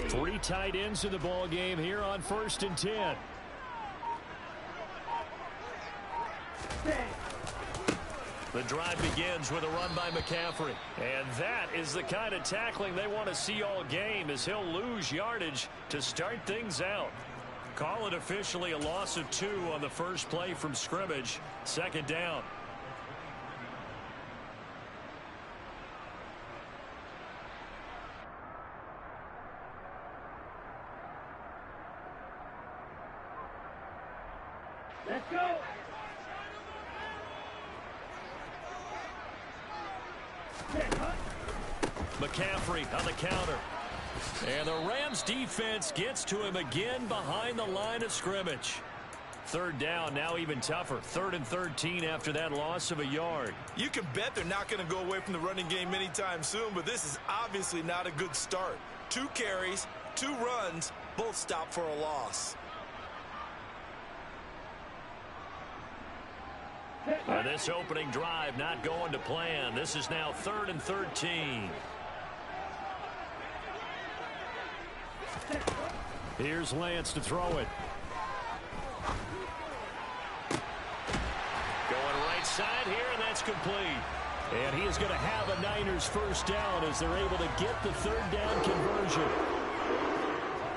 Three tight ends in the ball game here on 1st and 10. The drive begins with a run by McCaffrey. And that is the kind of tackling they want to see all game, as he'll lose yardage to start things out. Call it officially a loss of 2 on the first play from scrimmage. 2nd down. Let's go. McCaffrey on the counter. And the Rams defense gets to him again behind the line of scrimmage. 3rd down, now even tougher. 3rd and 13 after that loss of a yard. You can bet they're not going to go away from the running game anytime soon, but this is obviously not a good start. 2 carries, 2 runs, both stopped for a loss. This opening drive not going to plan. This is now 3rd and 13. Here's Lance to throw it. Going right side here, and that's complete. And he is going to have a Niners 1st down as they're able to get the 3rd down conversion.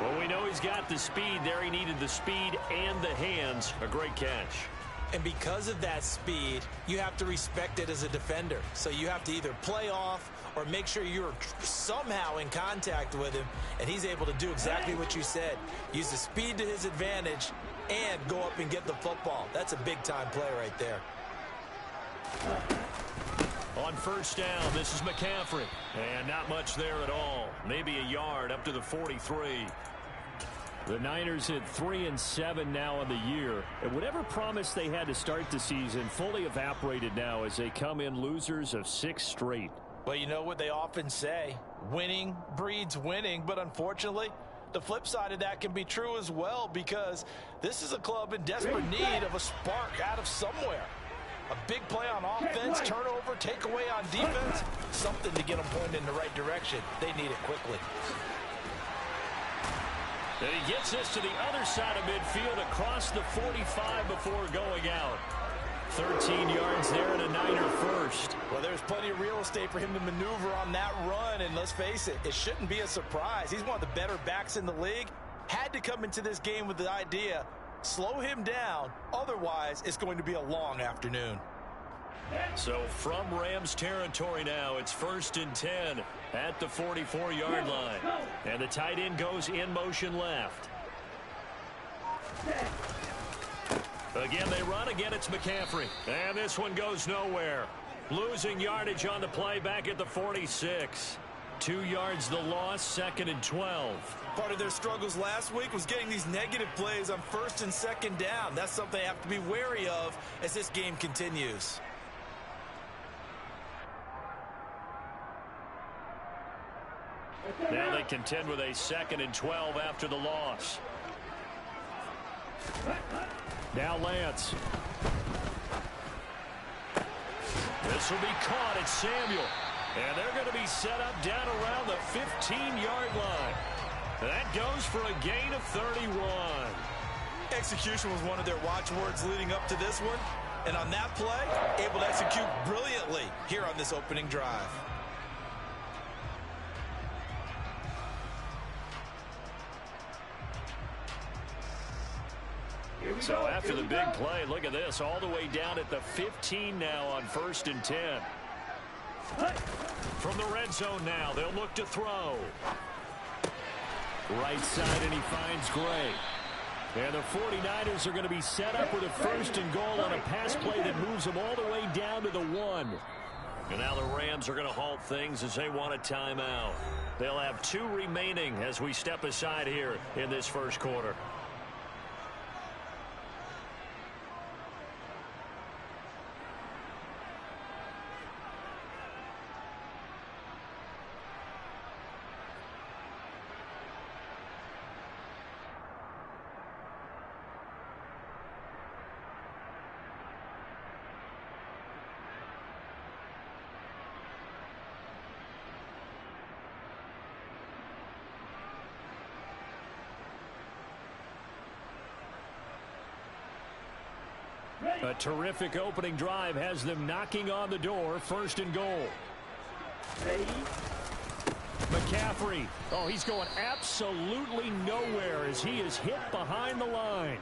Well, we know he's got the speed there. He needed the speed and the hands. A great catch. And because of that speed, you have to respect it as a defender. So you have to either play off or make sure you're somehow in contact with him, and he's able to do exactly what you said. Use the speed to his advantage and go up and get the football. That's a big-time play right there. On 1st down, this is McCaffrey. And not much there at all. Maybe a yard up to the 43. The Niners at 3-7 now on the year. And whatever promise they had to start the season fully evaporated now as they come in losers of 6 straight. Well, you know what they often say, winning breeds winning, but unfortunately, the flip side of that can be true as well, because this is a club in desperate need of a spark out of somewhere. A big play on offense, turnover, takeaway on defense, something to get them pointed in the right direction. They need it quickly. And he gets this to the other side of midfield across the 45 before going out. 13 yards there and a Niner 1st. Well, there's plenty of real estate for him to maneuver on that run, and let's face it, it shouldn't be a surprise. He's one of the better backs in the league. Had to come into this game with the idea, slow him down, otherwise it's going to be a long afternoon. So from Rams territory now, it's 1st and 10 at the 44-yard line. And the tight end goes in motion left. Again, they run. Again, it's McCaffrey. And this one goes nowhere. Losing yardage on the play back at the 46. 2 yards the loss, 2nd and 12. Part of their struggles last week was getting these negative plays on 1st and 2nd down. That's something they have to be wary of as this game continues. Now they contend with a 2nd and 12 after the loss. Now Lance. This will be caught at Samuel. And they're going to be set up down around the 15-yard line. That goes for a gain of 31. Execution was one of their watchwords leading up to this one. And on that play, able to execute brilliantly here on this opening drive. So after the big play, look at this, all the way down at the 15 now on 1st and 10. From the red zone now, they'll look to throw. Right side, and he finds Gray. And the 49ers are going to be set up with a 1st and goal on a pass play that moves them all the way down to the 1. And now the Rams are going to halt things as they want a timeout. They'll have 2 remaining as we step aside here in this first quarter. A terrific opening drive has them knocking on the door. First and goal. McCaffrey. Oh, he's going absolutely nowhere as he is hit behind the line.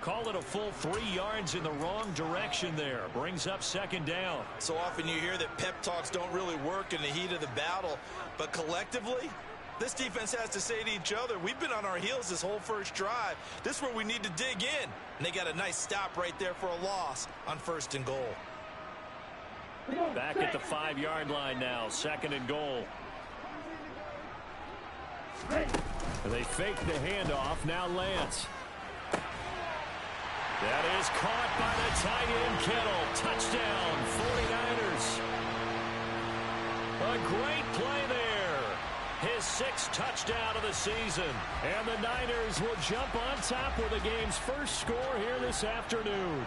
Call it a full 3 yards in the wrong direction there. Brings up second down. So often you hear that pep talks don't really work in the heat of the battle. But collectively, this defense has to say to each other, we've been on our heels this whole first drive. This is where we need to dig in. And they got a nice stop right there for a loss on first and goal. Back at the 5-yard line now. Second and goal. They fake the handoff. Now Lance. That is caught by the tight end, Kittle. Touchdown, 49ers. A great play there. His 6th touchdown of the season. And the Niners will jump on top with the game's first score here this afternoon.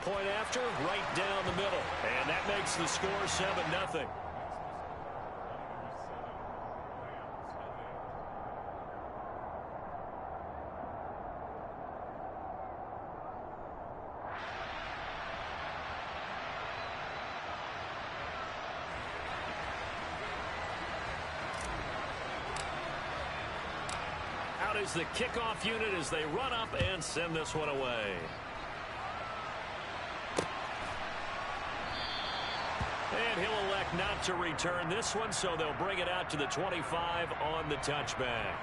Point after, right down the middle. And that makes the score 7-0. Out is the kickoff unit as they run up and send this one away. And he'll elect not to return this one, so they'll bring it out to the 25 on the touchback.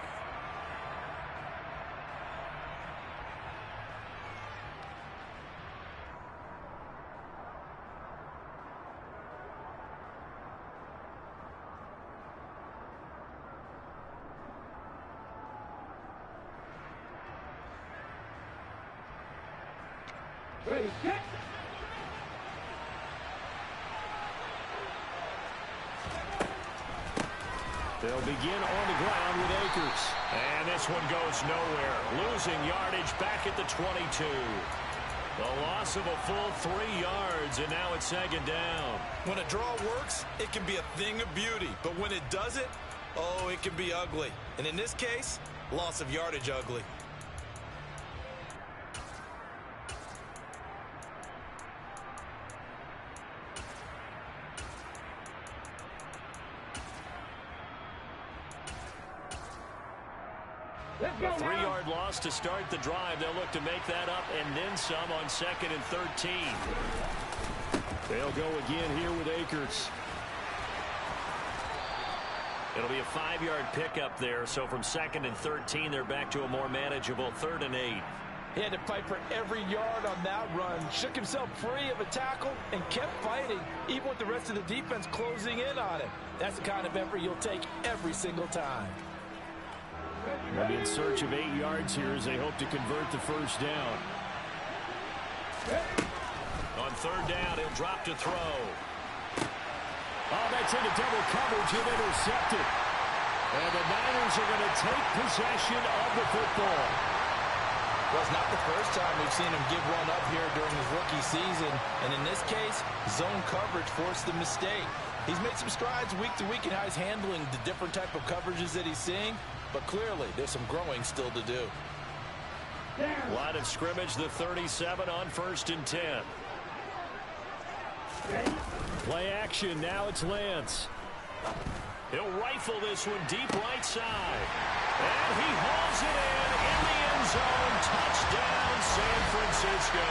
They'll begin on the ground with Akers. And this one goes nowhere. Losing yardage back at the 22. The loss of a full 3 yards, and now it's second down. When a draw works, it can be a thing of beauty. But when it doesn't, oh, it can be ugly. And in this case, loss of yardage ugly. A 3-yard loss to start the drive. They'll look to make that up and then some on 2nd and 13. They'll go again here with Akers. It'll be a 5-yard pickup there. So from 2nd and 13, they're back to a more manageable 3rd and 8. He had to fight for every yard on that run. Shook himself free of a tackle and kept fighting, even with the rest of the defense closing in on him. That's the kind of effort you'll take every single time. They'll be in search of 8 yards here as they hope to convert the first down. On 3rd down, he'll drop to throw. Oh, that's into double coverage and intercepted. And the Niners are going to take possession of the football. Well, it's not the first time we've seen him give one up here during his rookie season. And in this case, zone coverage forced the mistake. He's made some strides week to week in how he's handling the different type of coverages that he's seeing. But clearly, there's some growing still to do. Line of scrimmage, the 37 on 1st and 10. Play action, now it's Lance. He'll rifle this one deep right side. And he hauls it in the end zone. Touchdown, San Francisco.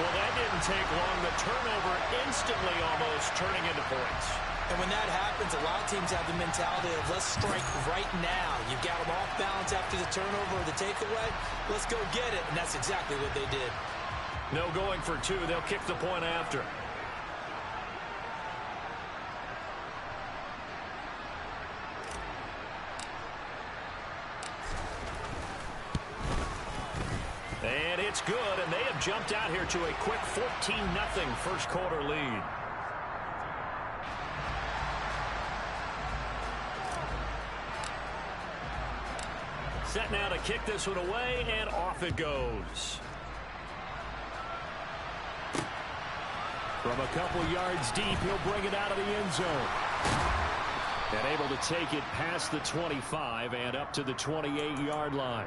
Well, that didn't take long. The turnover instantly almost turning into points. And when that happens, a lot of teams have the mentality of let's strike right now. You've got them off balance after the turnover or the takeaway. Let's go get it. And that's exactly what they did. No going for 2. They'll kick the point after. And it's good, and they have jumped out here to a quick 14-0 first quarter lead. Set now to kick this one away, and off it goes. From a couple yards deep, he'll bring it out of the end zone. And able to take it past the 25 and up to the 28-yard line.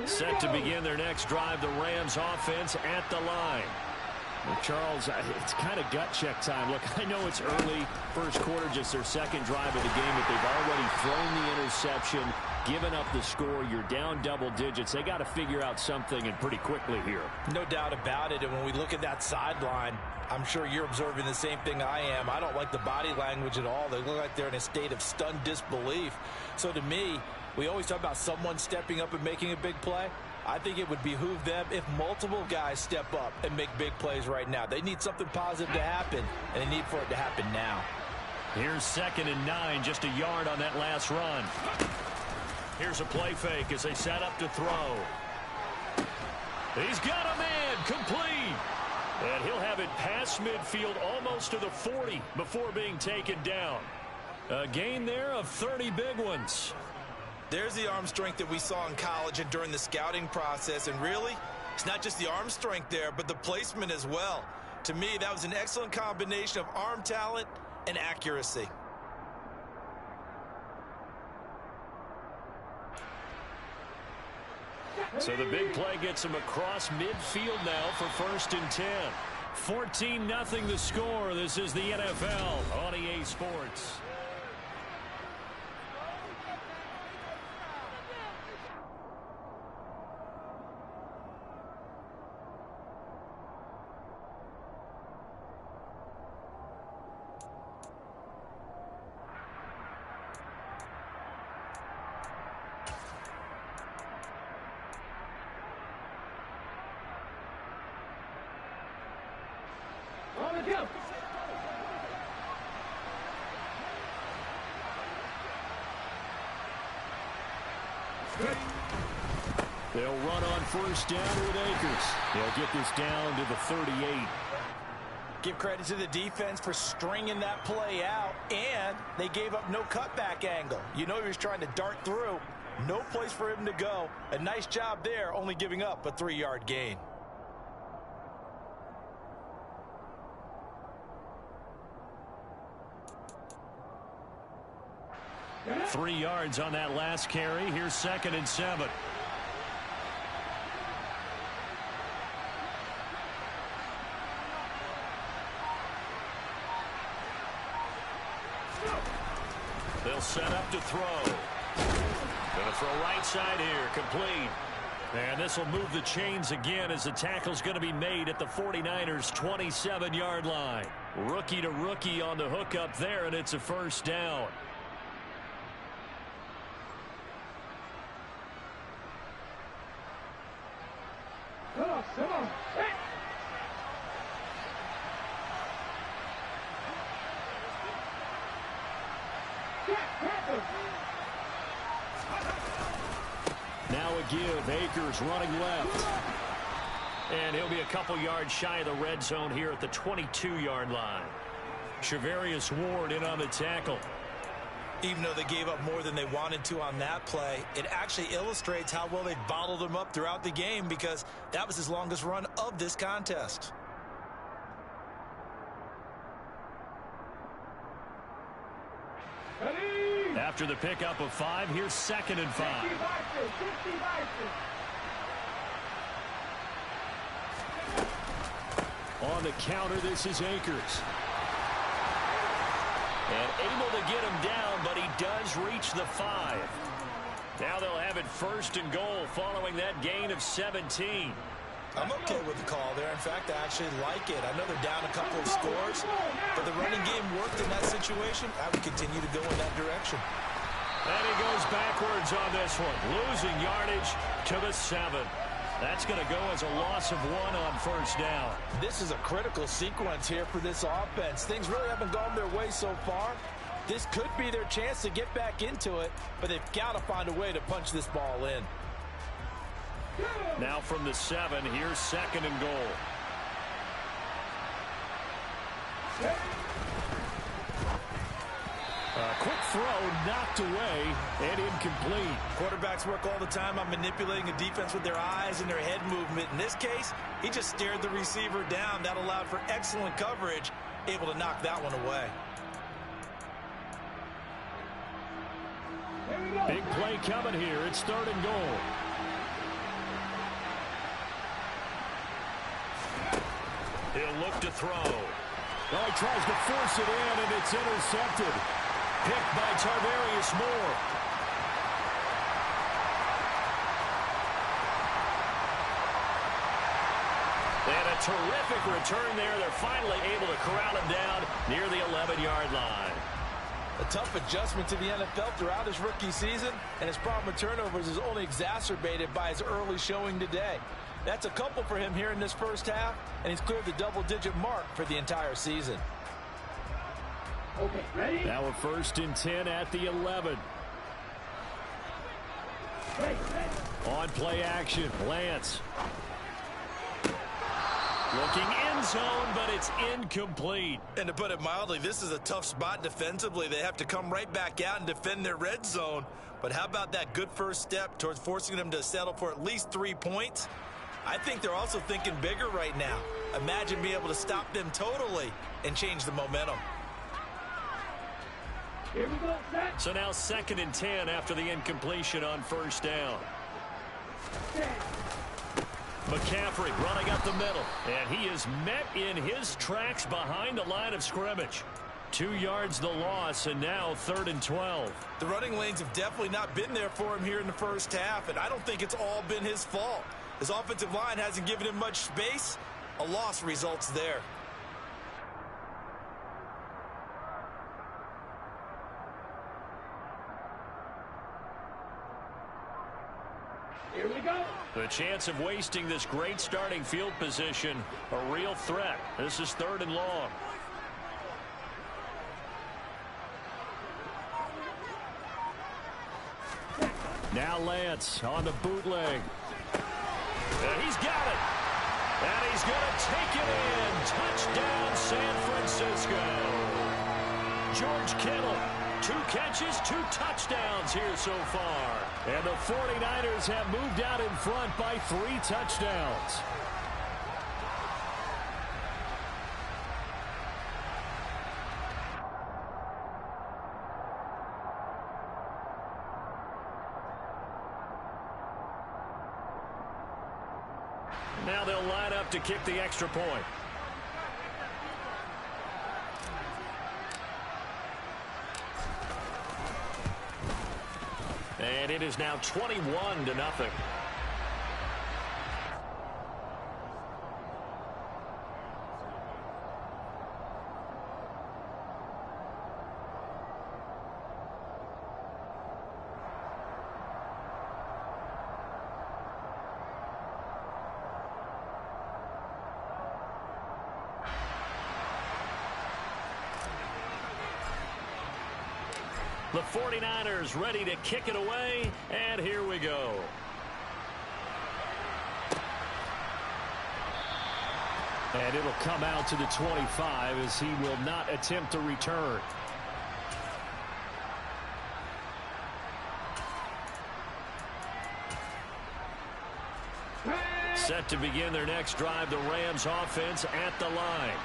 Set to begin their next drive, the Rams offense at the line. Well, Charles, it's kind of gut check time. Look, I know it's early, first quarter, just their second drive of the game, but they've already thrown the interception, given up the score. You're down double digits. They got to figure out something, and pretty quickly here. No doubt about it. And when we look at that sideline, I'm sure you're observing the same thing I am. I don't like the body language at all. They look like they're in a state of stunned disbelief. So to me, we always talk about someone stepping up and making a big play. I think it would behoove them if multiple guys step up and make big plays right now. They need something positive to happen, and they need for it to happen now. Here's 2nd and 9, just a yard on that last run. Here's a play fake as they set up to throw. He's got a man, complete. And he'll have it past midfield almost to the 40 before being taken down. A gain there of 30 big ones. There's the arm strength that we saw in college and during the scouting process. And really, it's not just the arm strength there, but the placement as well. To me, that was an excellent combination of arm talent and accuracy. So the big play gets him across midfield now for 1st and 10. 14-0 the score. This is the NFL on EA Sports. They'll run on 1st down with Akers. They'll get this down to the 38. Give credit to the defense for stringing that play out, and they gave up no cutback angle. You know he was trying to dart through. No place for him to go. A nice job there, only giving up a 3-yard gain. Yeah. 3 yards on that last carry. Here's 2nd and 7. They'll set up to throw. Going to throw right side here, complete. And this will move the chains again as the tackle's going to be made at the 49ers' 27-yard line. Rookie to rookie on the hookup there, and it's a 1st down. Come on. Now a give. Akers running left. And he'll be a couple yards shy of the red zone here at the 22-yard line. Charvarius Ward in on the tackle. Even though they gave up more than they wanted to on that play, it actually illustrates how well they bottled him up throughout the game, because that was his longest run of this contest. After the pickup of 5, here's 2nd and 5. On the counter, this is Akers. And able to get him down, but he does reach the 5. Now they'll have it 1st and goal following that gain of 17. I'm okay with the call there. In fact, I actually like it. I know they're down a couple of scores, but the running game worked in that situation. I would continue to go in that direction. And he goes backwards on this one, losing yardage to the 7. That's going to go as a loss of 1 on first down. This is a critical sequence here for this offense. Things really haven't gone their way so far. This could be their chance to get back into it, but they've got to find a way to punch this ball in. Now from the 7, here's 2nd and goal. A quick throw knocked away and incomplete. Quarterbacks work all the time on manipulating a defense with their eyes and their head movement. In this case, he just stared the receiver down. That allowed for excellent coverage, able to knock that one away. Big play coming here. It's 3rd and goal. He'll look to throw. Well, he tries to force it in, and it's intercepted. Picked by Tarvarius Moore. And a terrific return there. They're finally able to corral him down near the 11-yard line. A tough adjustment to the NFL throughout his rookie season, and his problem with turnovers is only exacerbated by his early showing today. That's a couple for him here in this first half, and he's cleared the double-digit mark for the entire season. Okay, ready? Now a 1st and 10 at the 11. Ready. On play action, Lance. Looking end zone, but it's incomplete. And to put it mildly, this is a tough spot defensively. They have to come right back out and defend their red zone. But how about that good first step towards forcing them to settle for at least 3 points? I think they're also thinking bigger right now. Imagine being able to stop them totally and change the momentum. Here we go, set. So now 2nd and 10 after the incompletion on first down. Set. McCaffrey running up the middle, and he is met in his tracks behind the line of scrimmage. 2 yards the loss, and now 3rd and 12. The running lanes have definitely not been there for him here in the first half, and I don't think it's all been his fault. His offensive line hasn't given him much space. A loss results there. Here we go. The chance of wasting this great starting field position, a real threat. This is 3rd and long. Now Lance on the bootleg. And he's got it. And he's going to take it in. Touchdown, San Francisco. George Kittle, 2 catches, 2 touchdowns here so far. And the 49ers have moved out in front by 3 touchdowns. Now they'll line up to kick the extra point. And it is now 21-0. The 49ers ready to kick it away, and here we go. And it'll come out to the 25 as he will not attempt to return. Set to begin their next drive, the Rams offense at the line.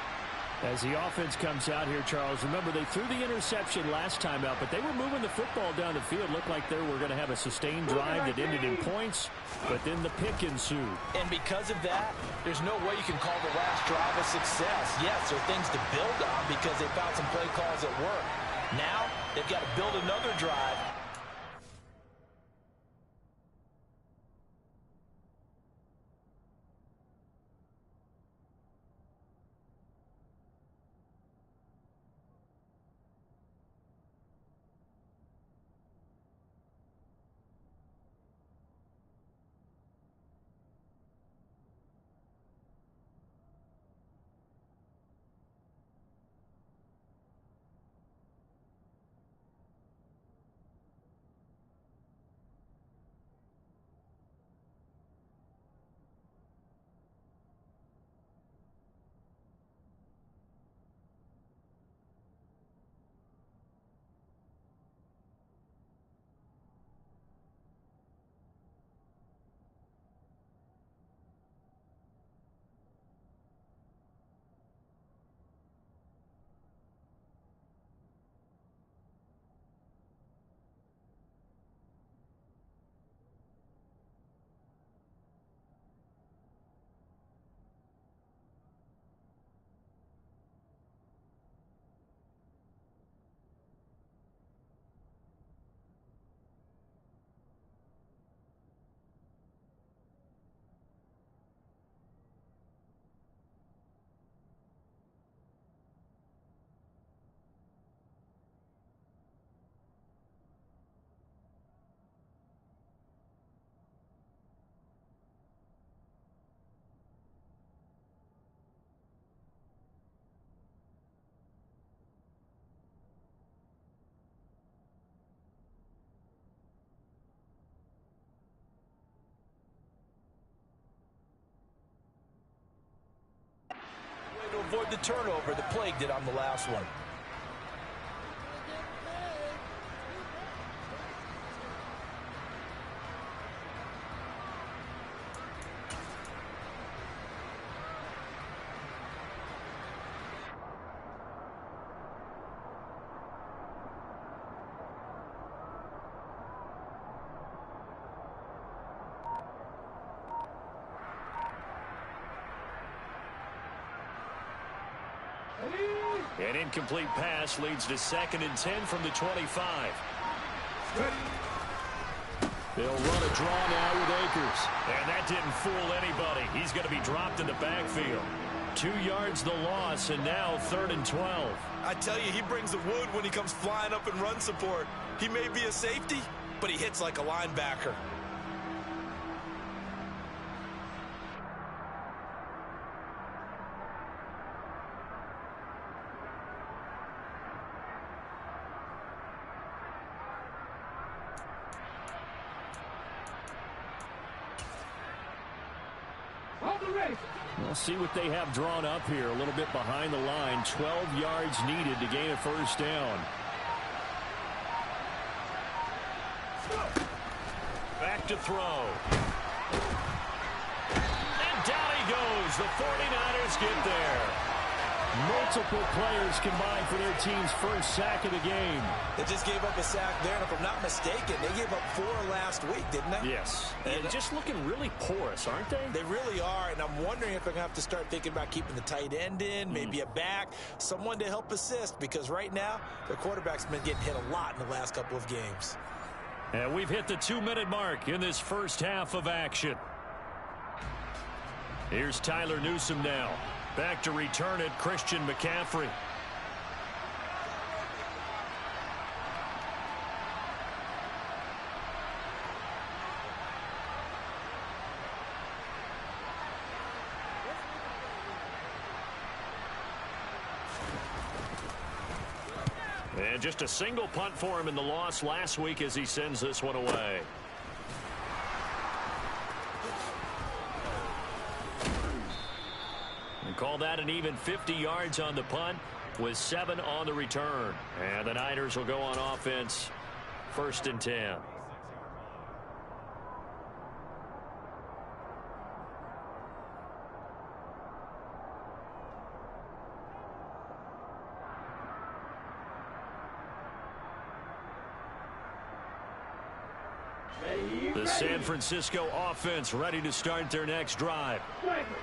As the offense comes out here, Charles, remember they threw the interception last time out, but they were moving the football down the field. Looked like they were going to have a sustained drive that ended in points, but then the pick ensued. And because of that, there's no way you can call the last drive a success. Yes, there are things to build on because they found some play calls that work. Now, they've got to build another drive. avoid the turnover that plagued it on the last one. An incomplete pass leads to 2nd and 10 from the 25. They'll run a draw now with Akers. And that didn't fool anybody. He's going to be dropped in the backfield. 2 yards the loss, and now 3rd and 12. I tell you, he brings the wood when he comes flying up in run support. He may be a safety, but he hits like a linebacker. We'll see what they have drawn up here. A little bit behind the line. 12 yards needed to gain a first down. Back to throw. And down he goes. The 49ers get there. Multiple players combined for their team's first sack of the game. They just gave up a sack there, and if I'm not mistaken, they gave up 4 last week, didn't they? Yes. And just looking really porous, aren't they? They really are, and I'm wondering if they're going to have to start thinking about keeping the tight end in, maybe a back, someone to help assist, because right now, their quarterback's been getting hit a lot in the last couple of games. And we've hit the 2-minute mark in this first half of action. Here's Tyler Newsome now. Back to return it, Christian McCaffrey. And just a single punt for him in the loss last week as he sends this one away. And call that an even 50 yards on the punt with 7 on the return. And the Niners will go on offense, 1st and 10. The San Francisco offense ready to start their next drive.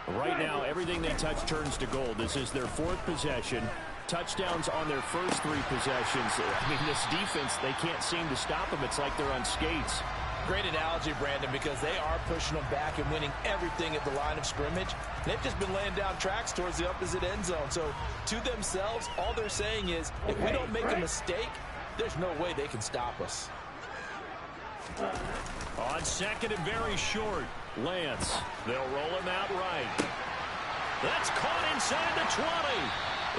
Right now, everything they touch turns to gold. This is their 4th possession. Touchdowns on their first 3 possessions. I mean, this defense, they can't seem to stop them. It's like they're on skates. Great analogy, Brandon, because they are pushing them back and winning everything at the line of scrimmage. They've just been laying down tracks towards the opposite end zone. So, to themselves, all they're saying is, if we don't make a mistake, there's no way they can stop us. On 2nd and very short, Lance. They'll roll him out right. That's caught inside the 20.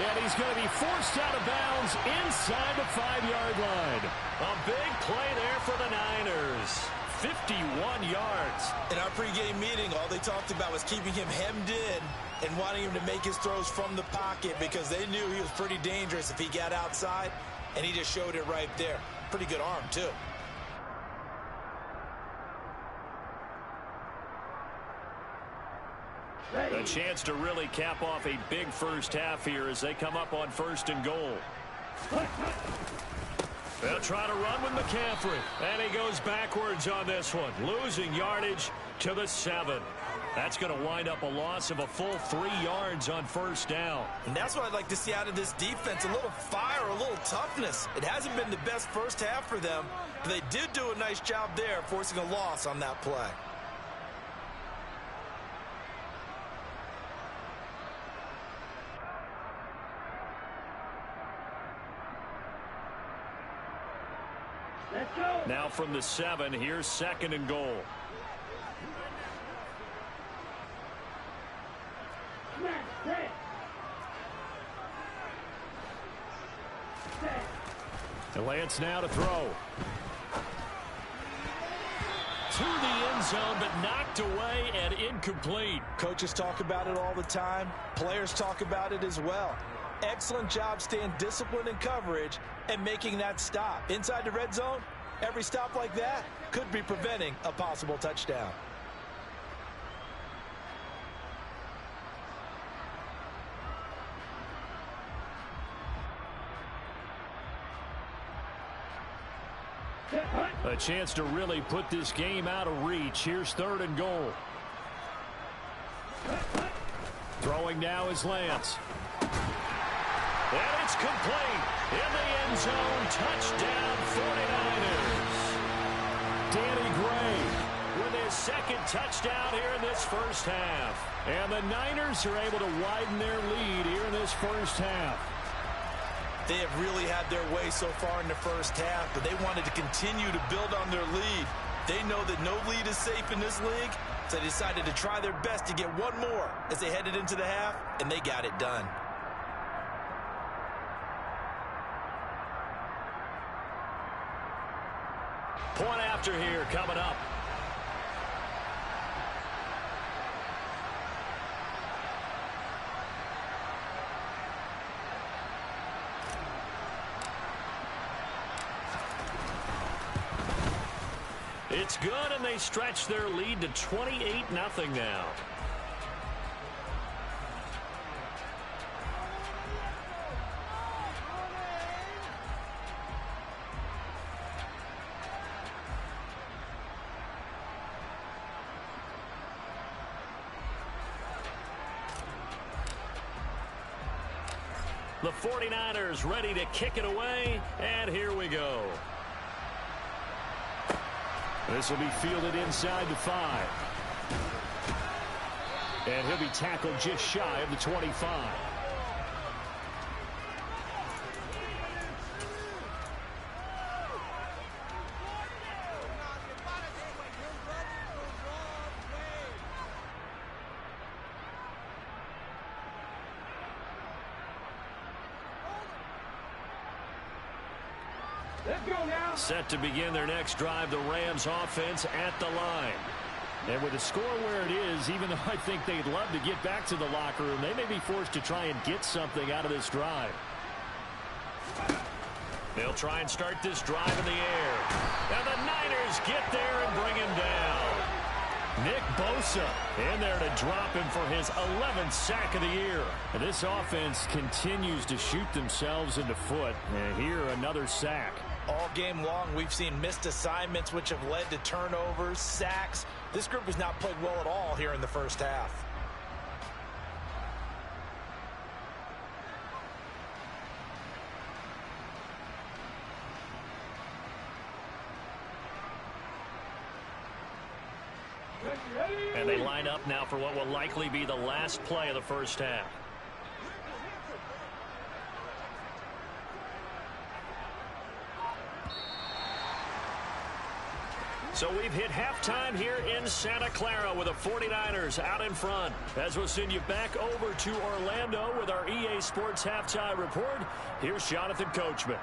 And he's going to be forced out of bounds inside the 5-yard line. A big play there for the Niners. 51 yards. In our pregame meeting, all they talked about was keeping him hemmed in and wanting him to make his throws from the pocket because they knew he was pretty dangerous if he got outside, and he just showed it right there. Pretty good arm, too. A chance to really cap off a big first half here as they come up on 1st and goal. They'll try to run with McCaffrey. And he goes backwards on this one, losing yardage to the 7. That's going to wind up a loss of a full 3 yards on 1st down. And that's what I'd like to see out of this defense, a little fire, a little toughness. It hasn't been the best first half for them, but they did do a nice job there forcing a loss on that play. Now from the 7, here's 2nd and goal. And Lance now to throw. To the end zone, but knocked away and incomplete. Coaches talk about it all the time. Players talk about it as well. Excellent job staying disciplined in coverage and making that stop. Inside the red zone, every stop like that could be preventing a possible touchdown. A chance to really put this game out of reach. Here's 3rd and goal. Throwing now is Lance. And it's complete. In the end zone. Touchdown 49ers. Danny Gray with his 2nd touchdown here in this first half. And the Niners are able to widen their lead here in this first half. They have really had their way so far in the first half, but they wanted to continue to build on their lead. They know that no lead is safe in this league, so they decided to try their best to get one more as they headed into the half, and they got it done. Point after here coming up. It's good, and they stretch their lead to 28-0 now. The 49ers ready to kick it away, and here we go. This will be fielded inside the 5. And he'll be tackled just shy of the 25. Let's go now. Set to begin their next drive, the Rams offense at the line. And with the score where it is, even though I think they'd love to get back to the locker room, they may be forced to try and get something out of this drive. They'll try and start this drive in the air. And the Niners get there and bring him down. Nick Bosa in there to drop him for his 11th sack of the year. And this offense continues to shoot themselves in the foot. And here, another sack. All game long, we've seen missed assignments, which have led to turnovers, sacks. This group has not played well at all here in the first half. And they line up now for what will likely be the last play of the first half. So we've hit halftime here in Santa Clara with the 49ers out in front. As we'll send you back over to Orlando with our EA Sports Halftime Report, here's Jonathan Coachman.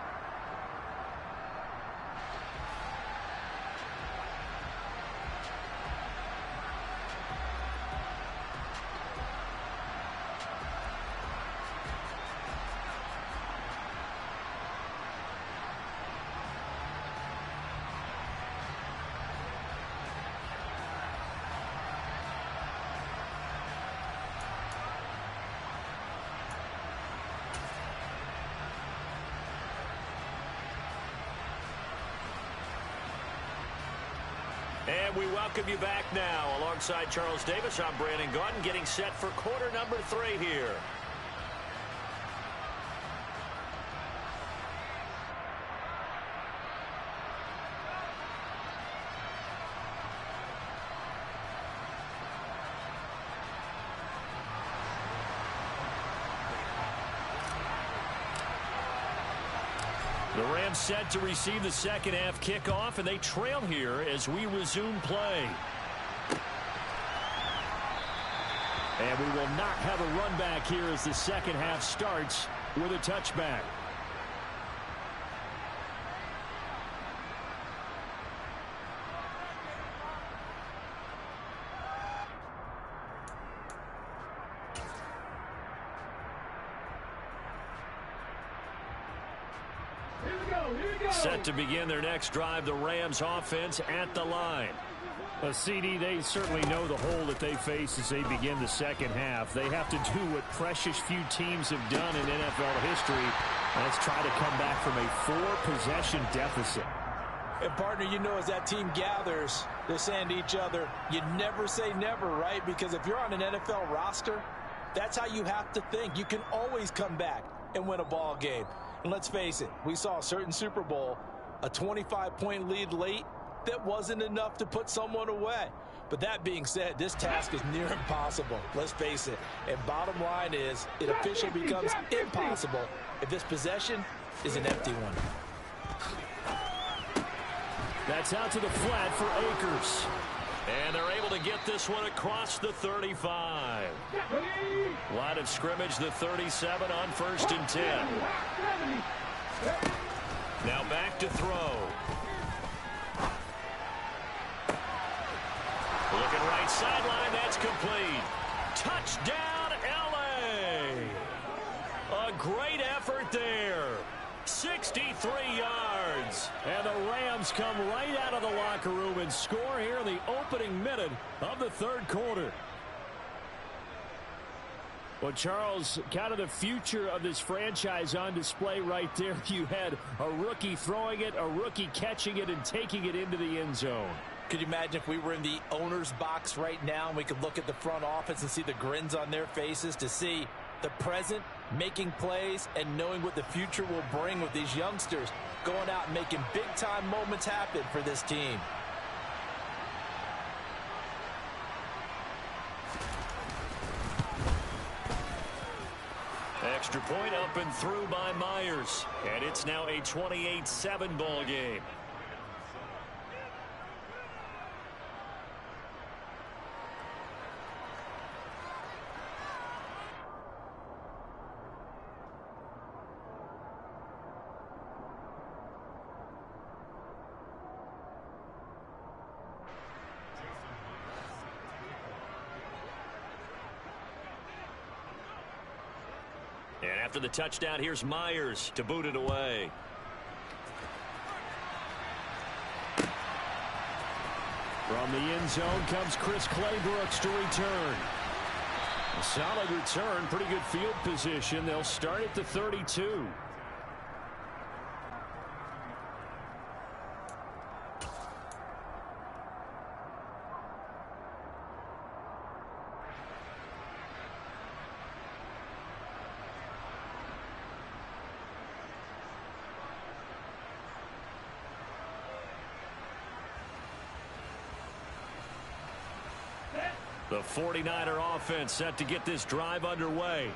And we welcome you back now. Alongside Charles Davis, I'm Brandon Gaudin, getting set for quarter number 3 here. The Rams set to receive the second half kickoff, and they trail here as we resume play. And we will not have a run back here as the second half starts with a touchback. Set to begin their next drive, the Rams offense at the line. CD, they certainly know the hole that they face as they begin the second half. They have to do what precious few teams have done in NFL history. Let's try to come back from a 4-possession deficit. And, partner, you know, as that team gathers, they're saying to each other, you never say never, right? Because if you're on an NFL roster, that's how you have to think. You can always come back and win a ball game. And let's face it, we saw a certain Super Bowl, a 25-point lead late, that wasn't enough to put someone away. But that being said, this task is near impossible. Let's face it. And bottom line is, it officially becomes impossible if this possession is an empty one. That's out to the flat for Akers. And they're able to get this one across the 35. Line of scrimmage, the 37 on 1st and 10. Now back to throw. Looking right sideline, that's complete. Touchdown, L.A. A great effort there. 63 yards. And the Rams come right out of the locker room and score here in the opening minute of the third quarter. Well, Charles, kind of the future of this franchise on display right there. You had a rookie throwing it, a rookie catching it, and taking it into the end zone. Could you imagine if we were in the owner's box right now and we could look at the front office and see the grins on their faces, to see the present making plays and knowing what the future will bring with these youngsters going out and making big-time moments happen for this team. Extra point up and through by Myers. And it's now a 28-7 ball game. And after the touchdown, here's Myers to boot it away. From the end zone comes Chris Claybrooks to return. A solid return, pretty good field position. They'll start at the 32. The 49er offense set to get this drive underway.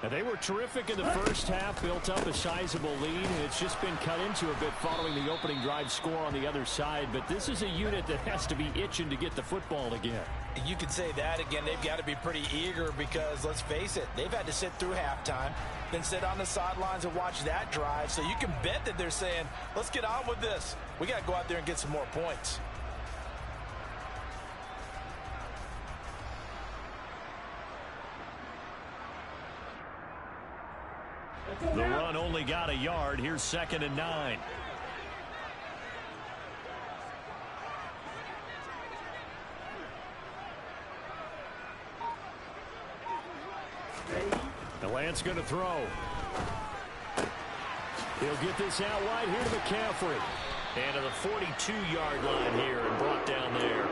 Now, they were terrific in the first half, built up a sizable lead, and it's just been cut into a bit following the opening drive score on the other side. But this is a unit that has to be itching to get the football again. You could say that again. They've got to be pretty eager because, let's face it, they've had to sit through halftime, then sit on the sidelines and watch that drive. So you can bet that they're saying, let's get on with this. We got to go out there and get some more points. The run only got a yard. Here's 2nd and 9. The Lance going to throw. He'll get this out wide here to McCaffrey. And to the 42-yard line here and brought down there.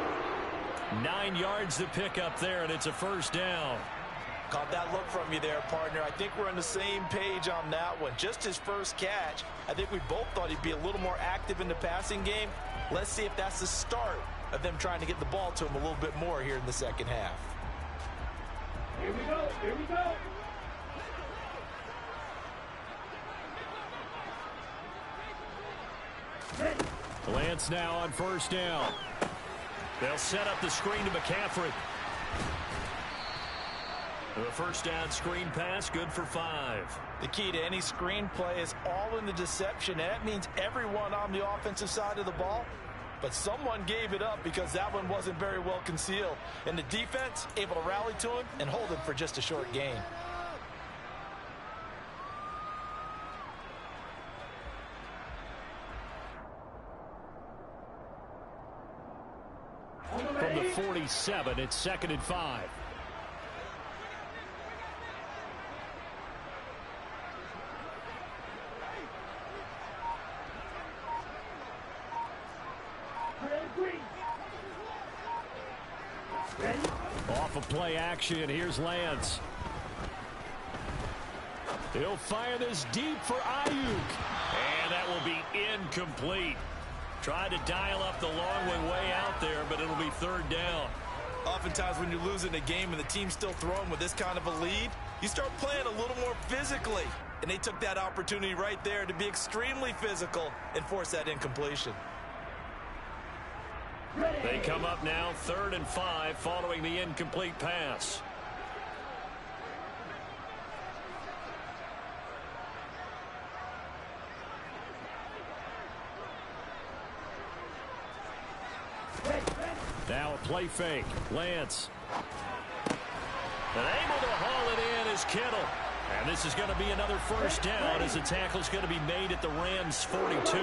9 yards to pick up there, and it's a first down. Caught that look from you there, partner. I think we're on the same page on that one. Just his first catch. I think we both thought he'd be a little more active in the passing game. Let's see if that's the start of them trying to get the ball to him a little bit more here in the second half. Here we go. Here we go. Lance now on first down. They'll set up the screen to McCaffrey. The first down screen pass, good for 5. The key to any screen play is all in the deception. And that means everyone on the offensive side of the ball. But someone gave it up because that one wasn't very well concealed. And the defense able to rally to him and hold him for just a short gain. the 47. It's 2nd and 5. Off of play action, here's Lance. He'll fire this deep for Ayuk. And that will be incomplete. Tried to dial up the long way out there, but it'll be 3rd down. Oftentimes when you're losing a game and the team's still throwing with this kind of a lead, you start playing a little more physically. And they took that opportunity right there to be extremely physical and force that incompletion. They come up now 3rd and 5 following the incomplete pass. Now a play fake. Lance. And able to haul it in is Kittle. And this is going to be another 1st down as the tackle's going to be made at the Rams' 42.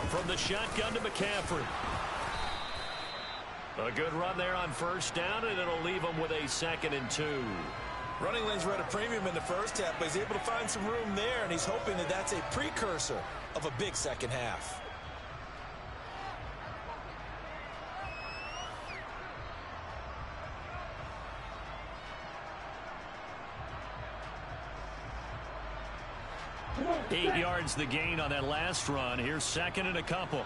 From the shotgun to McCaffrey. A good run there on 1st down, and it'll leave them with a 2nd and 2. Running lanes were at a premium in the first half, but he's able to find some room there, and he's hoping that that's a precursor of a big second half. Eight yards the gain on that last run. Here's 2nd and a couple.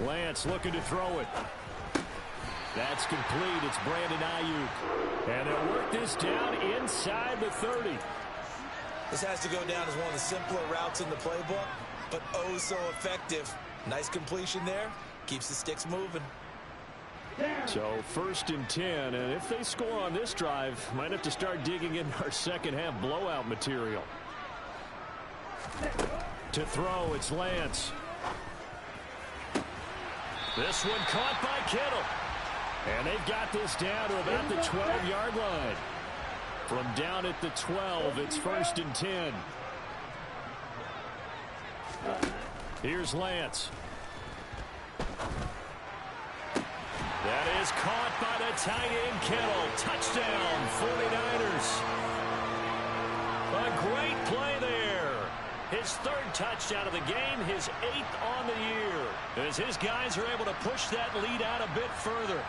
Lance looking to throw it. That's complete. It's Brandon Ayuk. And they'll work this down inside the 30. This has to go down as one of the simpler routes in the playbook, but oh so effective. Nice completion there. Keeps the sticks moving. So 1st and 10, and if they score on this drive, might have to start digging in our second half blowout material. To throw, it's Lance. This one caught by Kittle. And they've got this down to about the 12-yard line. From down at the 12, it's 1st and 10. Here's Lance. That is caught by the tight end Kittle. Touchdown, 49ers. A great play there. His 3rd touchdown of the game, his 8th on the year. As his guys are able to push that lead out a bit further.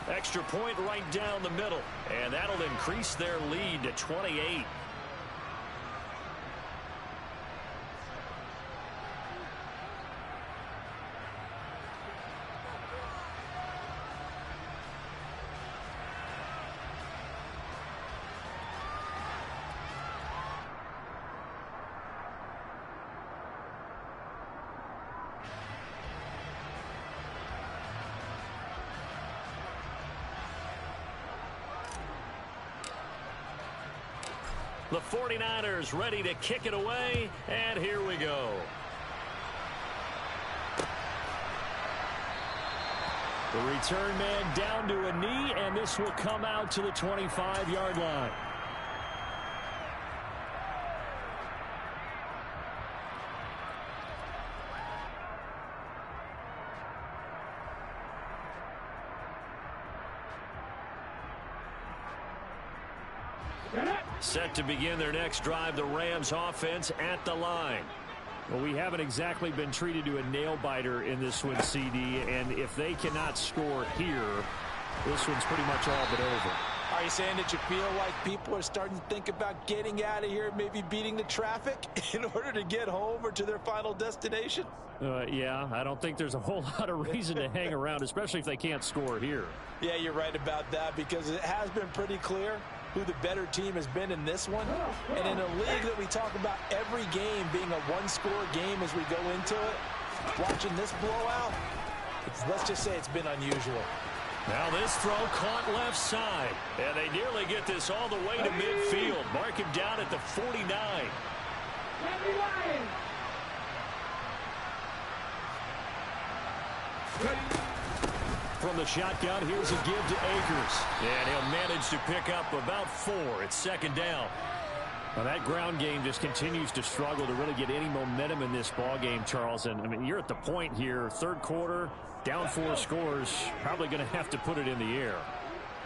Extra point right down the middle. And that'll increase their lead to 28. The 49ers ready to kick it away, and here we go. The return man down to a knee, and this will come out to the 25-yard line. Set to begin their next drive, the Rams offense at the line. Well, we haven't exactly been treated to a nail-biter in this one, CD, and if they cannot score here, this one's pretty much all but over. Are you saying that you feel like people are starting to think about getting out of here, maybe beating the traffic in order to get home or to their final destination? Yeah, I don't think there's a whole lot of reason to hang around, especially if they can't score here. Yeah, you're right about that, because it has been pretty clear who the better team has been in this one. And in a league that we talk about every game being a one-score game as we go into it, watching this blowout, let's just say it's been unusual. Now this throw caught left side, and they nearly get this all the way to midfield. Mark him down at the 49. From the shotgun, here's a give to Akers. And he'll manage to pick up about 4. It's second down. Well, that ground game just continues to struggle to really get any momentum in this ball game, Charles. And, I mean, you're at the point here, third quarter, down 4 scores, probably going to have to put it in the air.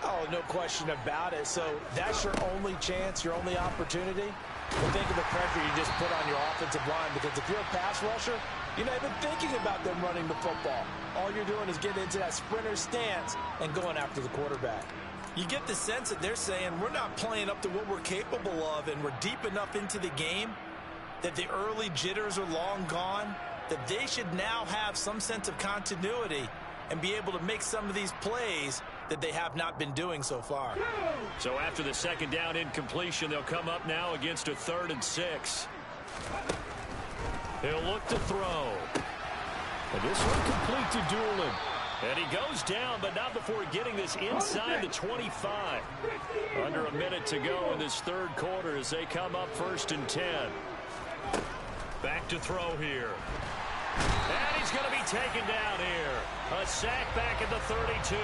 Oh, no question about it. So that's your only chance, your only opportunity. But think of the pressure you just put on your offensive line, because if you're a pass rusher, you're not even thinking about them running the football. All you're doing is getting into that sprinter stance and going after the quarterback. You get the sense that they're saying we're not playing up to what we're capable of, and we're deep enough into the game that the early jitters are long gone, that they should now have some sense of continuity and be able to make some of these plays that they have not been doing so far. So after the second down incompletion, they'll come up now against a 3rd and 6. He'll look to throw. And this one complete to Doolin. And he goes down, but not before getting this inside the 25. Under a minute to go in this third quarter as they come up 1st and 10. Back to throw here. And he's going to be taken down here. A sack back at the 32.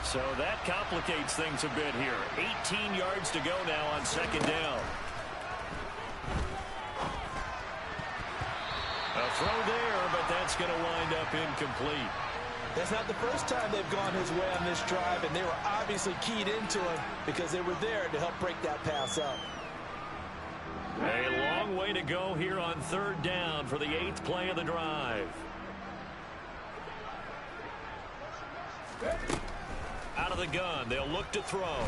So that complicates things a bit here. 18 yards to go now on second down. A throw there, but that's going to wind up incomplete. That's not the first time they've gone his way on this drive, and they were obviously keyed into him because they were there to help break that pass up. A long way to go here on 3rd down for the 8th play of the drive. Out of the gun, they'll look to throw.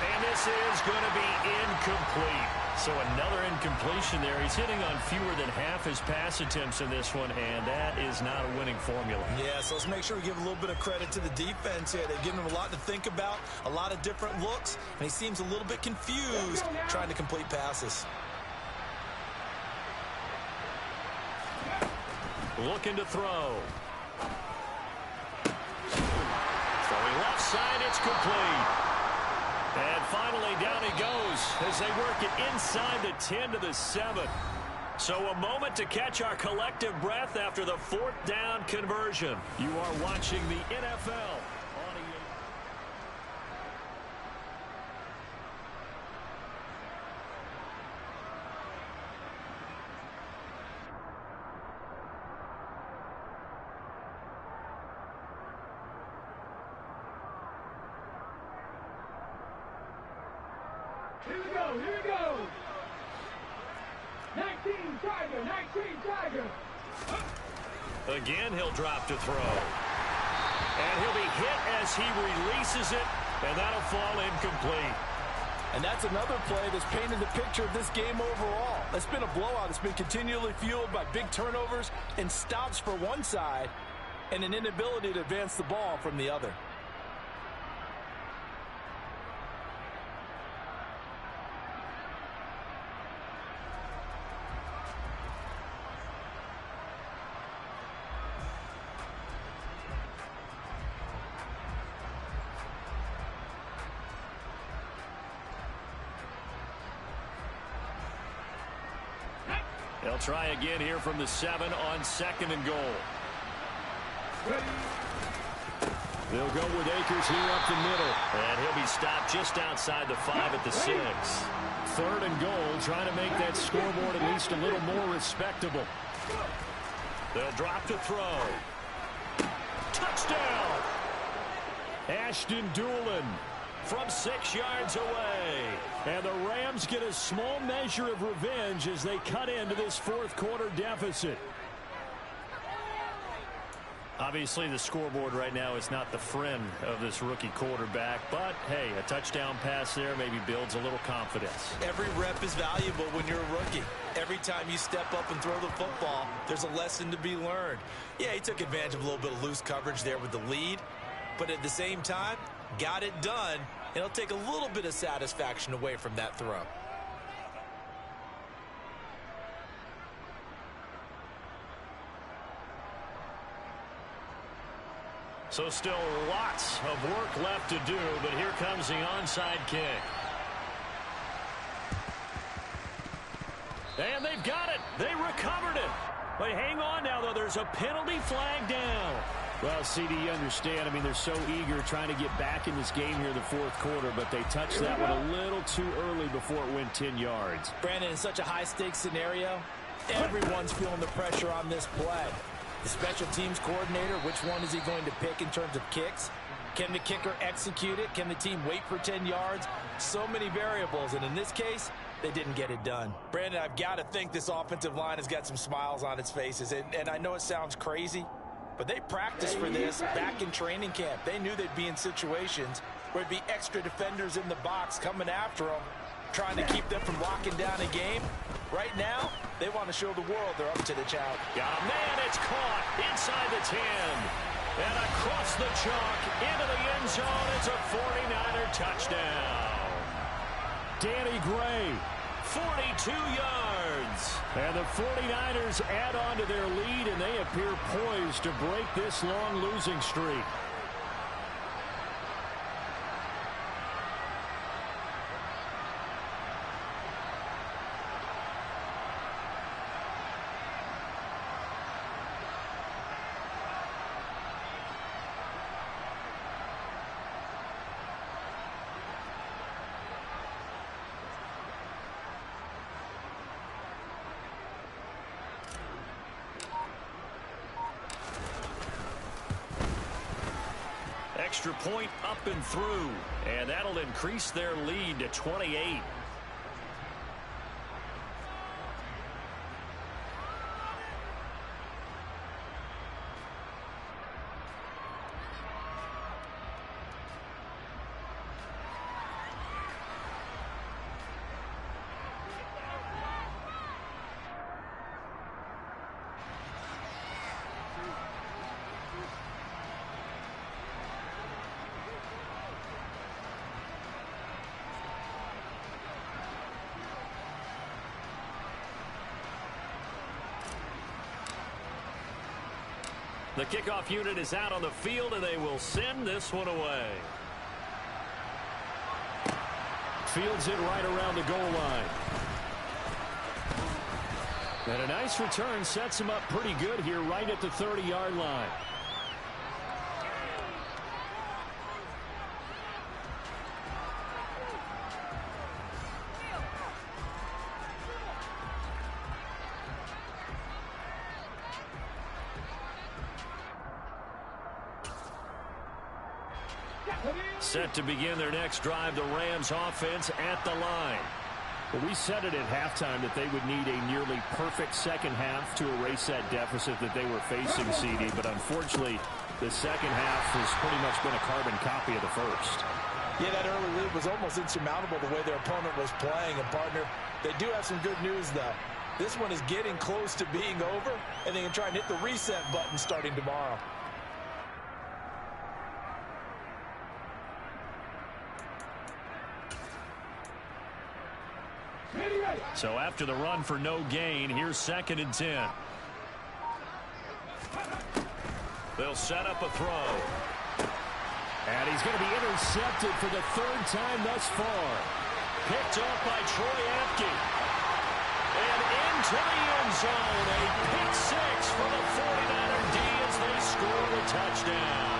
And this is going to be incomplete. So another incompletion there. He's hitting on fewer than half his pass attempts in this one, and that is not a winning formula. Yeah, so let's make sure we give a little bit of credit to the defense here. They've given him a lot to think about, a lot of different looks, and he seems a little bit confused trying to complete passes. Looking to throw. Throwing left side, it's complete. And finally, down he goes as they work it inside the 10 to the 7. So a moment to catch our collective breath after the 4th down conversion. You are watching the NFL on EA. Here we go, here we go. 19 Tiger, 19 Tiger. Again, he'll drop to throw. And he'll be hit as he releases it, and that'll fall incomplete. And that's another play that's painted the picture of this game overall. It's been a blowout. It's been continually fueled by big turnovers and stops for one side and an inability to advance the ball from the other. They'll try again here from the 7 on 2nd and goal. They'll go with Akers here up the middle. And he'll be stopped just outside the 5 at the 6. 3rd and goal, trying to make that scoreboard at least a little more respectable. They'll drop to throw. Touchdown! Ashton Doolin from 6 yards away. And the Rams get a small measure of revenge as they cut into this 4th quarter deficit. Obviously, the scoreboard right now is not the friend of this rookie quarterback. But, hey, a touchdown pass there maybe builds a little confidence. Every rep is valuable when you're a rookie. Every time you step up and throw the football, there's a lesson to be learned. Yeah, he took advantage of a little bit of loose coverage there with the lead. But at the same time, got it done. It'll take a little bit of satisfaction away from that throw. So still lots of work left to do, but here comes the onside kick. And they've got it. They recovered it. But hang on now, though. There's a penalty flag down. Well, CD, you understand. I mean, they're so eager trying to get back in this game here in the fourth quarter, but they touched that one a little too early before it went 10 yards. Brandon, in such a high-stakes scenario, everyone's feeling the pressure on this play. The special teams coordinator, which one is he going to pick in terms of kicks? Can the kicker execute it? Can the team wait for 10 yards? So many variables, and in this case, they didn't get it done. Brandon, I've got to think this offensive line has got some smiles on its faces, and I know it sounds crazy, but they practiced for this back in training camp. They knew they'd be in situations where there'd be extra defenders in the box coming after them, trying to keep them from locking down a game. Right now, they want to show the world they're up to the challenge. Got a man, it's caught inside the 10. And across the chalk into the end zone. It's a 49er touchdown. Danny Gray, 42 yards. and the 49ers add on to their lead, and they appear poised to break this long losing streak. Extra point up and through, and that'll increase their lead to 28. The kickoff unit is out on the field, and they will send this one away. Fields it right around the goal line. And a nice return sets him up pretty good here right at the 30-yard line. Set to begin their next drive, the Rams offense at the line. Well, we said it at halftime that they would need a nearly perfect second half to erase that deficit that they were facing, CD. But unfortunately, the second half has pretty much been a carbon copy of the first. Yeah, that early lead was almost insurmountable the way their opponent was playing. And, partner, they do have some good news, though. This one is getting close to being over, and they can try and hit the reset button starting tomorrow. So after the run for no gain, here's 2nd and 10. They'll set up a throw. And he's going to be intercepted for the 3rd time thus far. Picked up by Troy Apke. And into the end zone. A pick six for the 49er D as they score the touchdown.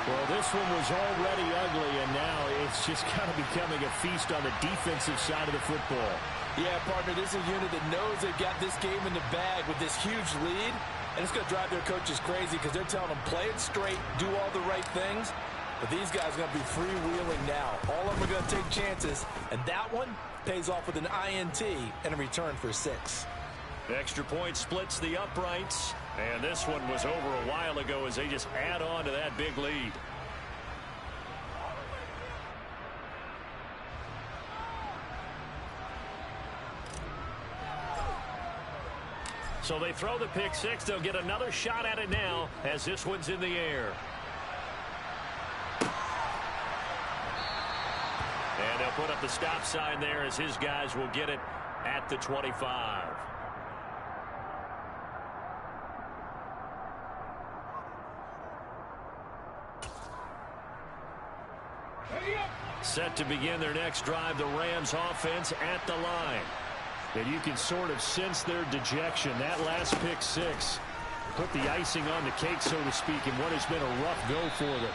Well, this one was already ugly, and now it's just kind of becoming a feast on the defensive side of the football. Yeah, partner, this is a unit that knows they've got this game in the bag with this huge lead, and it's going to drive their coaches crazy because they're telling them play it straight, do all the right things, but these guys are going to be freewheeling now. All of them are going to take chances, and that one pays off with an INT and a return for 6. The extra point splits the uprights, and this one was over a while ago as they just add on to that big lead. So they throw the pick six. They'll get another shot at it now as this one's in the air. And they'll put up the stop sign there as his guys will get it at the 25. Set to begin their next drive, the Rams offense at the line. And you can sort of sense their dejection. That last pick six put the icing on the cake, so to speak, in what has been a rough go for them.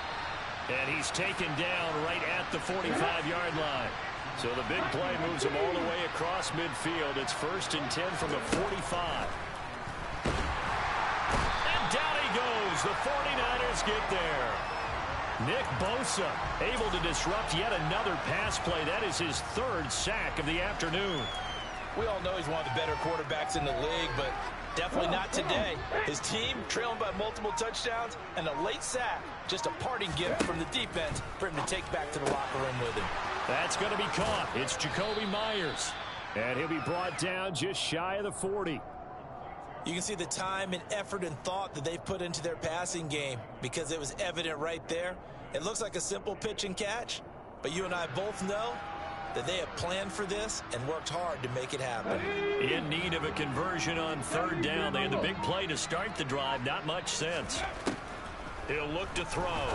And he's taken down right at the 45-yard line. So the big play moves him all the way across midfield. It's 1st and 10 from the 45. And down he goes. The 49ers get there. Nick Bosa able to disrupt yet another pass play. That is his 3rd sack of the afternoon. We all know he's one of the better quarterbacks in the league, but definitely not today. His team trailing by multiple touchdowns and a late sack. Just a parting gift from the defense for him to take back to the locker room with him. That's going to be caught. It's Jacoby Myers. And he'll be brought down just shy of the 40. You can see the time and effort and thought that they've put into their passing game because it was evident right there. It looks like a simple pitch and catch, but you and I both know that they have planned for this and worked hard to make it happen. In need of a conversion on 3rd down. They had the big play to start the drive. Not much sense. He'll look to throw.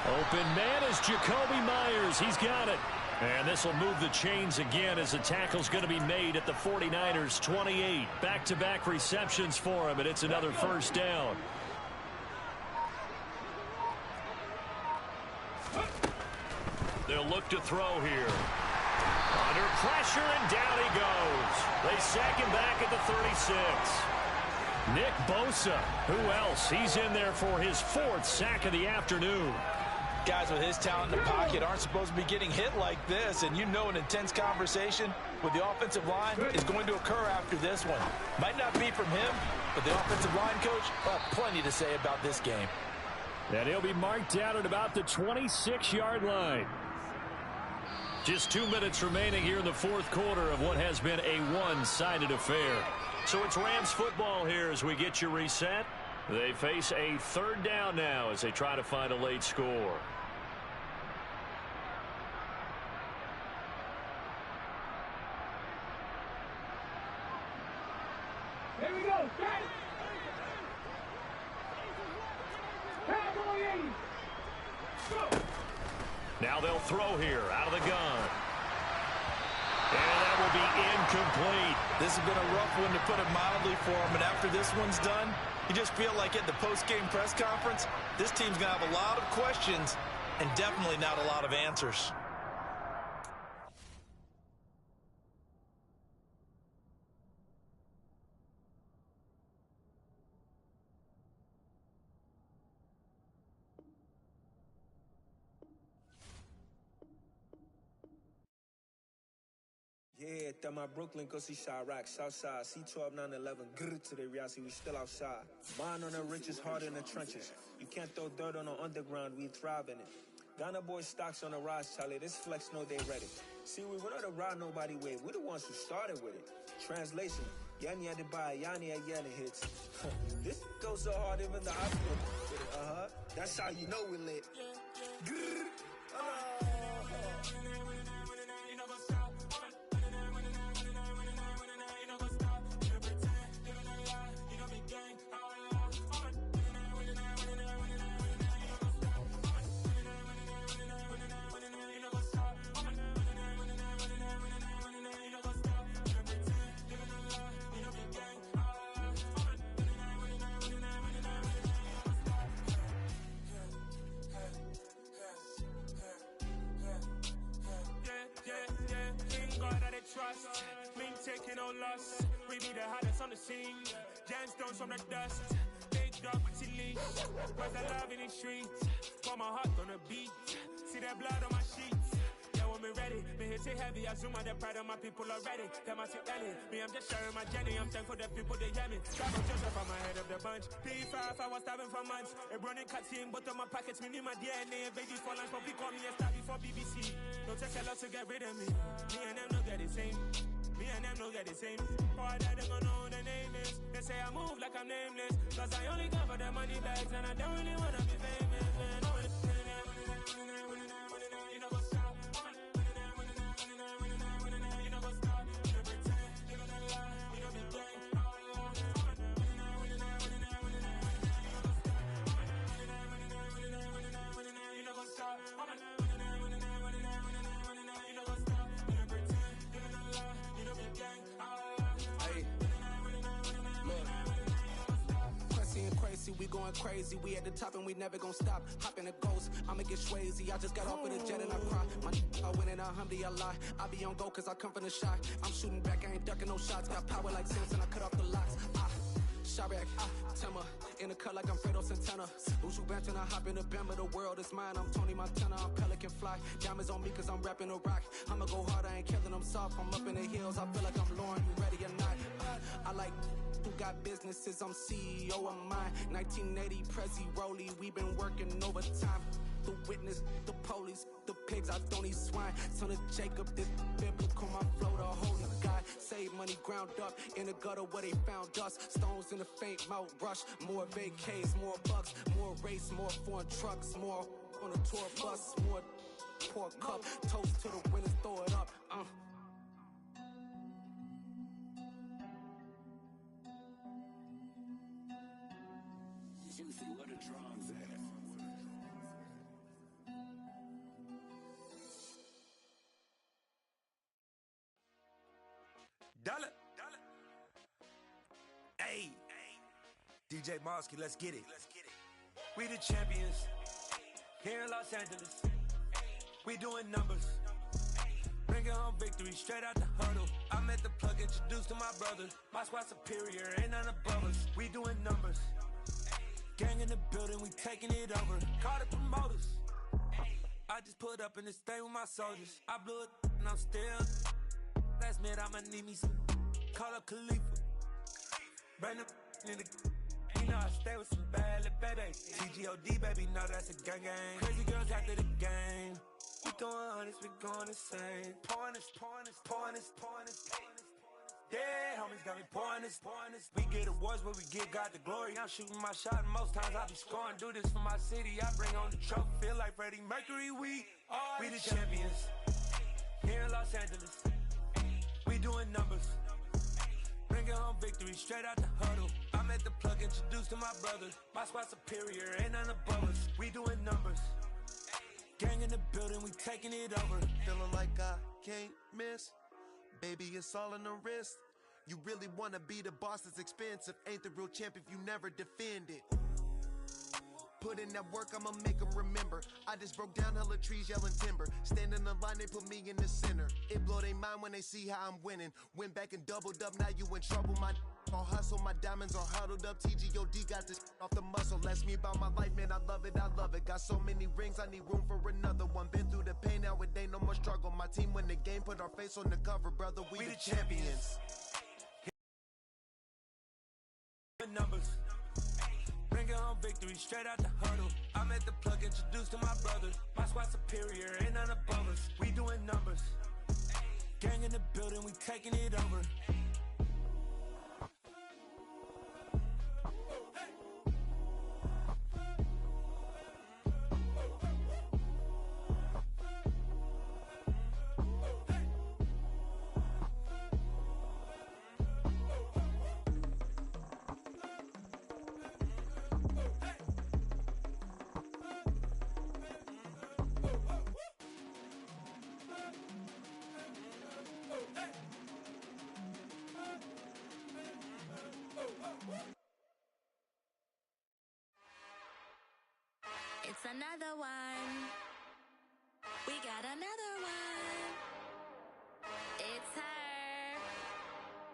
Open man is Jacoby Myers. He's got it. And this will move the chains again as the tackle's going to be made at the 49ers 28. Back-to-back receptions for him, and it's another 1st down. They'll look to throw here. Under pressure, and down he goes. They sack him back at the 36. Nick Bosa, who else? He's in there for his 4th sack of the afternoon. Guys with his talent in the pocket aren't supposed to be getting hit like this, and you know an intense conversation with the offensive line is going to occur after this one. Might not be from him, but the offensive line coach will have plenty to say about this game. And he'll be marked down at about the 26-yard line. Just 2 minutes remaining here in the 4th quarter of what has been a one-sided affair. So it's Rams football here as we get you reset. They face a 3rd down now as they try to find a late score. Here we go. Cowboy 80. Go. Now they'll throw here out of the gun. And that will be incomplete. This has been a rough one, to put it mildly, for him. And after this one's done, you just feel like at the post-game press conference, this team's going to have a lot of questions and definitely not a lot of answers. Yeah, that my Brooklyn, go see Chirac, Southside, C12, 911, grrr to the reality, we still outside. Mine on the riches, hard in the trenches. You can't throw dirt on the underground, we thrive in it. Ghana boys stocks on the rise, Charlie, this flex know they ready. See, we were not a ride nobody way, we the ones who started with it. Translation, Yanni had to buy, Yanni at Yanni hits. This goes so hard, even the hospital. That's how you know we lit. Grrr. Trust, mean taking no loss. We be the hottest on the scene. Gemstones from the dust. Big dog with your leash. Where's the love in the streets? Pour my heart on the beat. See that blood on my sheets. Yeah, when we ready, me hit it heavy. I zoom on the pride of my people already. Them I see Ellie. Me, I'm just sharing my journey. I'm thankful that people they hear me. Travel Joseph on my head of the bunch. P5, I was starving for months. A running cut team, but on my pockets, me need my DNA. Baby for lunch, but we call me a star before BBC. Don't take a lot to get rid of me. Me and them no get the same. Me and them no get the same. Boy, that they gonna know who the name is. They say I move like I'm nameless. Cause I only come for the money bags and I don't really wanna be famous, man. You know what's up? You know what's up? You know pretend. You know the lie. You know be gang. You know what's up? going crazy. We at the top and we never gonna stop. Hop in a ghost, I'ma get swayzy. I just got off of the jet and I cry. I win in a Humvee, I lie. I be on go cause I come from the shot. I'm shooting back, I ain't ducking no shots. Got power like Samson, I cut off the locks. Chirac, Timmer, in the cut like I'm Fredo Santana. Usual bench and I hop in the Bama, the world is mine. I'm Tony Montana, I'm Pelican Fly. Diamonds on me cause I'm rapping a rock. I'ma go hard, I ain't killing them soft. I'm up in the hills, I feel like I'm Lauren, you ready or not? I like who got businesses, I'm CEO of mine. 1980 Prezi Rolly, we been working overtime. The witness, the police, the pigs, I don't eat swine. Son of Jacob, this biblical, my flow, the holy God. Save money ground up in the gutter where they found dust. Stones in the faint mouth rush. More vacays, more bucks, more race, more foreign trucks, more on a tour bus, more pour cup. Toast to the winners, throw it up. Juicy, what a drums at. Dollar. Hey. DJ Mosky, let's get it. We the champions. Here in Los Angeles. We doing numbers. Bringing home victory straight out the huddle. I met the plug, introduced to my brothers. My squad superior, ain't none above us. We doing numbers. Gang in the building, we taking it over. Call the promoters. I just put up in this thing with my soldiers. I blew it and I'm still. Last minute I'ma need me some. Call up Khalifa. Bring the in the. You know I stay with some bad little baby. TGOD baby, know that's a gang gang. Crazy girls after the game. We doing honest, we going insane. Pouring this. Yeah, homies got me pouring this. We get awards where we give God the glory. I'm shooting my shot and most times I be scoring. Do this for my city, I bring on the trophy. Feel like Freddie Mercury, we the champions. Here in Los Angeles. We doing numbers. Bringing home victory straight out the huddle. I met the plug, introduced to my brothers. My squad superior, ain't none above us. We doing numbers. Gang in the building, we taking it over. Feeling like I can't miss. Baby, it's all in the wrist. You really wanna be the boss, it's expensive. Ain't the real champ if you never defend it. Put in that work, I'ma make them remember. I just broke down hella trees, yelling timber. Stand in the line, they put me in the center. It blow their mind when they see how I'm winning. Went back and doubled up, now you in trouble. My all hustle, my diamonds are huddled up. TGOD got this off the muscle. Ask me about my life, man, I love it. Got so many rings, I need room for another one. Been through the pain, now it ain't no more struggle. My team win the game, put our face on the cover, brother. We the champions. Numbers. Bringing home victory straight out the huddle. I met the plug, introduced to my brothers. My squad superior, ain't none above us. We doing numbers. Gang in the building, we taking it over. It's another one. We got another one. It's her.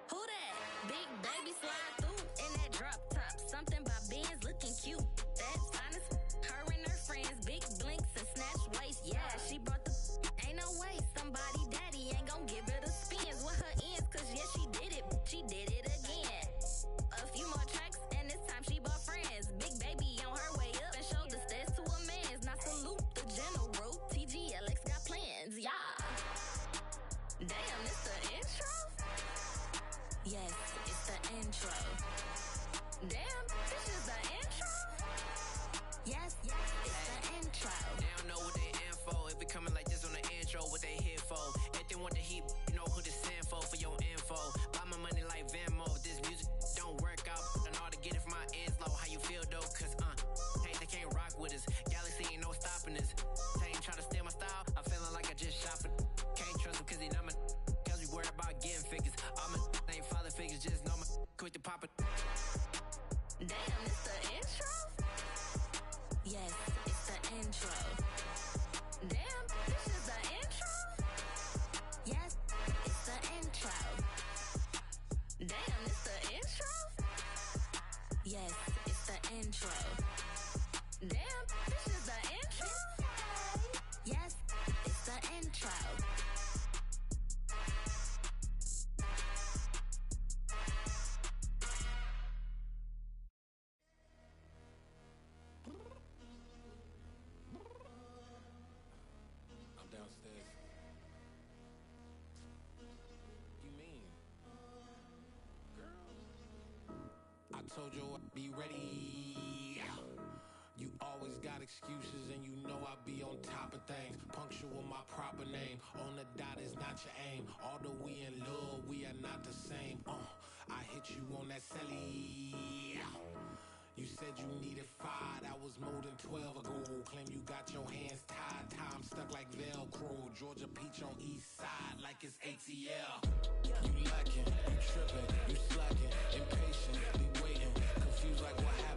Who that? Big baby slide through in that drop top. Something about Benz looking cute. That's honest. Her and her friends, big blinks and snatch waist. Yeah, she brought the. Ain't no way somebody daddy ain't gon' give her the spins with her ends. Cause yeah, she did it. She did it again. A few more tracks and this time she bought friends. Big baby on her way up and showed the stairs to a man's. Now salute the general. TGLX got plans, yeah. Damn, it's the intro? Yes, it's the intro. Damn. intro. Damn, this is the intro? Yes, it's the intro. Damn, it's the intro? Yes, it's the intro. Damn, this is the intro? Yes, it's the intro. I'm downstairs. You mean? Girl. I told you I'd be ready. You always got excuses and you know I be on top of things. Punctual my proper name. On the dot is not your aim. Although we in love, we are not the same. I hit you on that celly. You said you needed 5, that was more than 12 ago. Claim you got your hands tied, time stuck like Velcro. Georgia Peach on east side like it's ATL. You lacking, you tripping, you slacking, impatient, be waiting, confused like what happened.